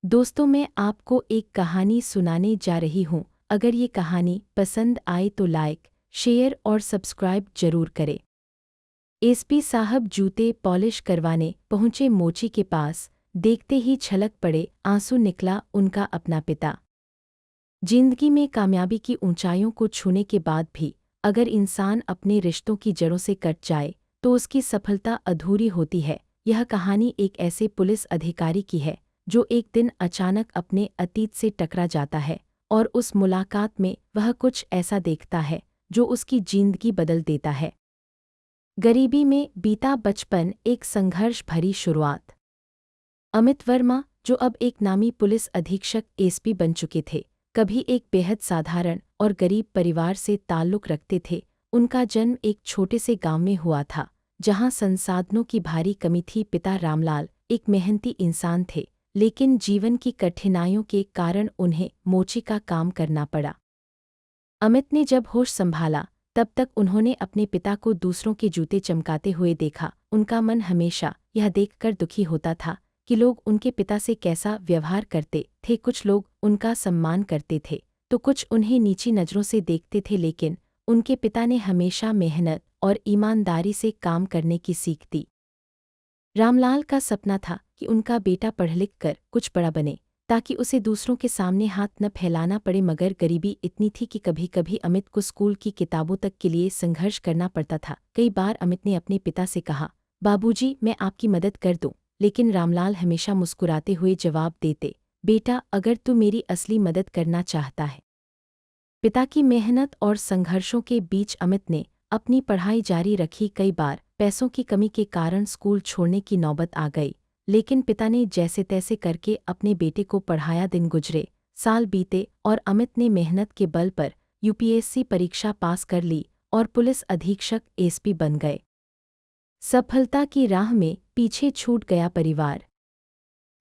दोस्तों, मैं आपको एक कहानी सुनाने जा रही हूँ। अगर ये कहानी पसंद आए तो लाइक, शेयर और सब्सक्राइब जरूर करें। एसपी साहब जूते पॉलिश करवाने पहुंचे मोची के पास। देखते ही छलक पड़े आंसू निकला उनका अपना पिता। जिंदगी में कामयाबी की ऊंचाइयों को छूने के बाद भी अगर इंसान अपने रिश्तों की जड़ों से कट जाए तो उसकी सफलता अधूरी होती है। यह कहानी एक ऐसे पुलिस अधिकारी की है जो एक दिन अचानक अपने अतीत से टकरा जाता है और उस मुलाकात में वह कुछ ऐसा देखता है जो उसकी जिंदगी बदल देता है। गरीबी में बीता बचपन, एक संघर्ष भरी शुरुआत। अमित वर्मा, जो अब एक नामी पुलिस अधीक्षक एसपी बन चुके थे, कभी एक बेहद साधारण और गरीब परिवार से ताल्लुक़ रखते थे। उनका जन्म एक छोटे से गांव में हुआ था जहां संसाधनों की भारी कमी थी। पिता रामलाल एक मेहनती इंसान थे, लेकिन जीवन की कठिनाइयों के कारण उन्हें मोची का काम करना पड़ा। अमित ने जब होश संभाला तब तक उन्होंने अपने पिता को दूसरों के जूते चमकाते हुए देखा। उनका मन हमेशा यह देखकर दुखी होता था कि लोग उनके पिता से कैसा व्यवहार करते थे। कुछ लोग उनका सम्मान करते थे तो कुछ उन्हें नीची नज़रों से देखते थे, लेकिन उनके पिता ने हमेशा मेहनत और ईमानदारी से काम करने की सीख दी। रामलाल का सपना था कि उनका बेटा पढ़ लिख कर कुछ बड़ा बने ताकि उसे दूसरों के सामने हाथ न फैलाना पड़े, मगर गरीबी इतनी थी कि कभी कभी अमित को स्कूल की किताबों तक के लिए संघर्ष करना पड़ता था। कई बार अमित ने अपने पिता से कहा, बाबूजी, मैं आपकी मदद कर दूं, लेकिन रामलाल हमेशा मुस्कुराते हुए जवाब देते, बेटा, अगर तू मेरी असली मदद करना चाहता है। पिता की मेहनत और संघर्षों के बीच अमित ने अपनी पढ़ाई जारी रखी। कई बार पैसों की कमी के कारण स्कूल छोड़ने की नौबत आ गई, लेकिन पिता ने जैसे तैसे करके अपने बेटे को पढ़ाया। दिन गुजरे, साल बीते और अमित ने मेहनत के बल पर यूपीएससी परीक्षा पास कर ली और पुलिस अधीक्षक एसपी बन गए। सफलता की राह में पीछे छूट गया परिवार।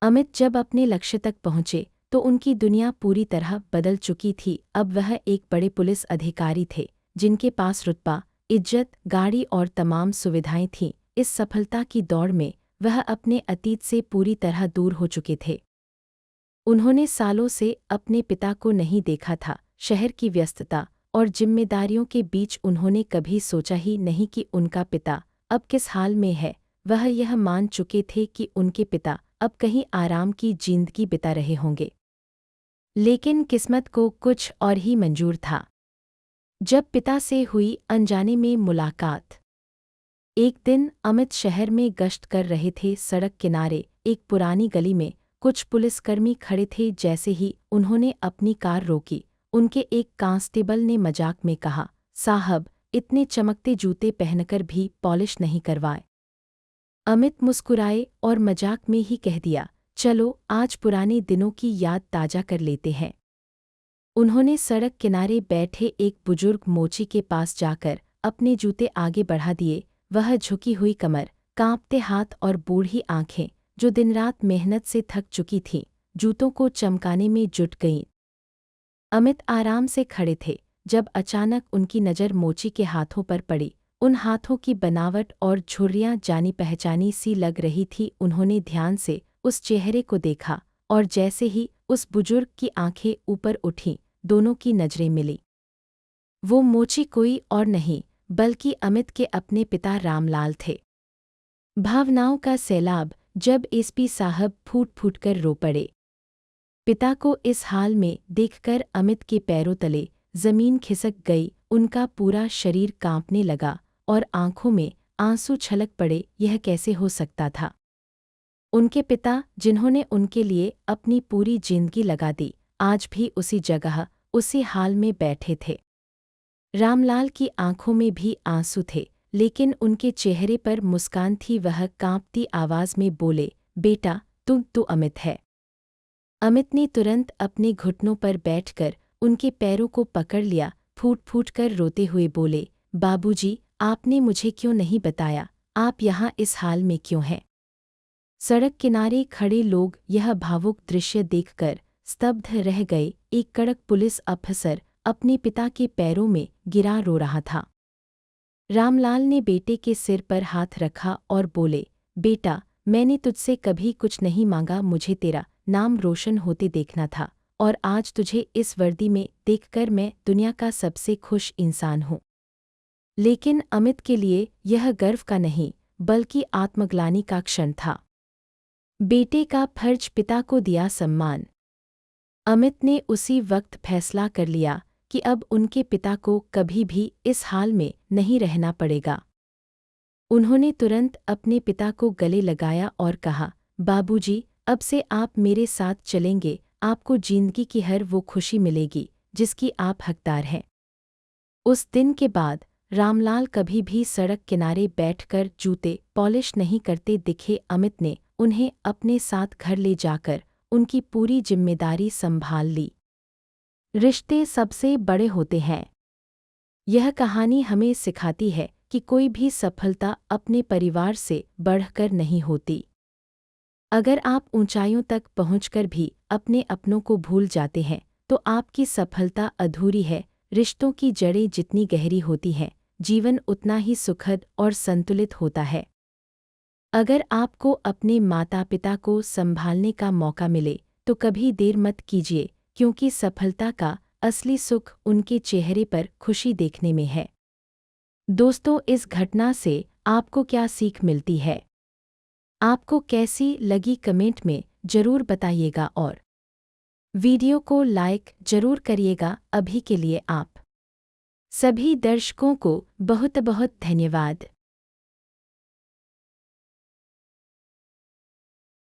अमित जब अपने लक्ष्य तक पहुंचे तो उनकी दुनिया पूरी तरह बदल चुकी थी। अब वह एक बड़े पुलिस अधिकारी थे जिनके पास रुतबा, इज्जत, गाड़ी और तमाम सुविधाएं थीं। इस सफलता की दौड़ में वह अपने अतीत से पूरी तरह दूर हो चुके थे। उन्होंने सालों से अपने पिता को नहीं देखा था। शहर की व्यस्तता और जिम्मेदारियों के बीच उन्होंने कभी सोचा ही नहीं कि उनका पिता अब किस हाल में है। वह यह मान चुके थे कि उनके पिता अब कहीं आराम की जिंदगी बिता रहे होंगे, लेकिन किस्मत को कुछ और ही मंजूर था। जब पिता से हुई अनजाने में मुलाकात। एक दिन अमित शहर में गश्त कर रहे थे। सड़क किनारे एक पुरानी गली में कुछ पुलिसकर्मी खड़े थे। जैसे ही उन्होंने अपनी कार रोकी, उनके एक कांस्टेबल ने मजाक में कहा, साहब, इतने चमकते जूते पहनकर भी पॉलिश नहीं करवाए। अमित मुस्कुराए और मजाक में ही कह दिया, चलो आज पुराने दिनों की याद ताज़ा कर लेते हैं। उन्होंने सड़क किनारे बैठे एक बुजुर्ग मोची के पास जाकर अपने जूते आगे बढ़ा दिए। वह झुकी हुई कमर, कांपते हाथ और बूढ़ी आंखें, जो दिन रात मेहनत से थक चुकी थीं, जूतों को चमकाने में जुट गईं। अमित आराम से खड़े थे जब अचानक उनकी नज़र मोची के हाथों पर पड़ी। उन हाथों की बनावट और झुर्रियां जानी पहचानी सी लग रही थी। उन्होंने ध्यान से उस चेहरे को देखा और जैसे ही उस बुजुर्ग की आंखें ऊपर उठीं, दोनों की नजरें मिली। वो मोची कोई और नहीं बल्कि अमित के अपने पिता रामलाल थे। भावनाओं का सैलाब। जब एसपी साहब फूट फूट कर रो पड़े। पिता को इस हाल में देखकर अमित के पैरों तले जमीन खिसक गई। उनका पूरा शरीर कांपने लगा और आंखों में आंसू छलक पड़े। यह कैसे हो सकता था? उनके पिता, जिन्होंने उनके लिए अपनी पूरी जिंदगी लगा दी, आज भी उसी जगह, उसी हाल में बैठे थे। रामलाल की आंखों में भी आंसू थे, लेकिन उनके चेहरे पर मुस्कान थी। वह कांपती आवाज में बोले, बेटा, तू अमित है। अमित ने तुरंत अपने घुटनों पर बैठकर उनके पैरों को पकड़ लिया। फूट फूट कर रोते हुए बोले, बाबूजी, आपने मुझे क्यों नहीं बताया? आप यहाँ इस हाल में क्यों हैं? सड़क किनारे खड़े लोग यह भावुक दृश्य देखकर स्तब्ध रह गए। एक कड़क पुलिस अफसर अपने पिता के पैरों में गिरा रो रहा था। रामलाल ने बेटे के सिर पर हाथ रखा और बोले, बेटा, मैंने तुझसे कभी कुछ नहीं मांगा, मुझे तेरा नाम रोशन होते देखना था और आज तुझे इस वर्दी में देखकर मैं दुनिया का सबसे खुश इंसान हूँ। लेकिन अमित के लिए यह गर्व का नहीं बल्कि आत्मग्लानि का क्षण था। बेटे का फर्ज पिता को दिया सम्मान। अमित ने उसी वक्त फैसला कर लिया कि अब उनके पिता को कभी भी इस हाल में नहीं रहना पड़ेगा। उन्होंने तुरंत अपने पिता को गले लगाया और कहा, बाबूजी, अब से आप मेरे साथ चलेंगे, आपको जिंदगी की हर वो खुशी मिलेगी जिसकी आप हकदार हैं। उस दिन के बाद रामलाल कभी भी सड़क किनारे बैठकर जूते पॉलिश नहीं करते दिखे। अमित ने उन्हें अपने साथ घर ले जाकर उनकी पूरी जिम्मेदारी संभाल ली। रिश्ते सबसे बड़े होते हैं। यह कहानी हमें सिखाती है कि कोई भी सफलता अपने परिवार से बढ़कर नहीं होती। अगर आप ऊंचाइयों तक पहुंचकर भी अपने अपनों को भूल जाते हैं तो आपकी सफलता अधूरी है। रिश्तों की जड़ें जितनी गहरी होती हैं, जीवन उतना ही सुखद और संतुलित होता है। अगर आपको अपने माता पिता को संभालने का मौका मिले तो कभी देर मत कीजिए, क्योंकि सफलता का असली सुख उनके चेहरे पर खुशी देखने में है। दोस्तों, इस घटना से आपको क्या सीख मिलती है? आपको कैसी लगी कमेंट में जरूर बताइएगा और वीडियो को लाइक जरूर करिएगा। अभी के लिए आप सभी दर्शकों को बहुत बहुत धन्यवाद।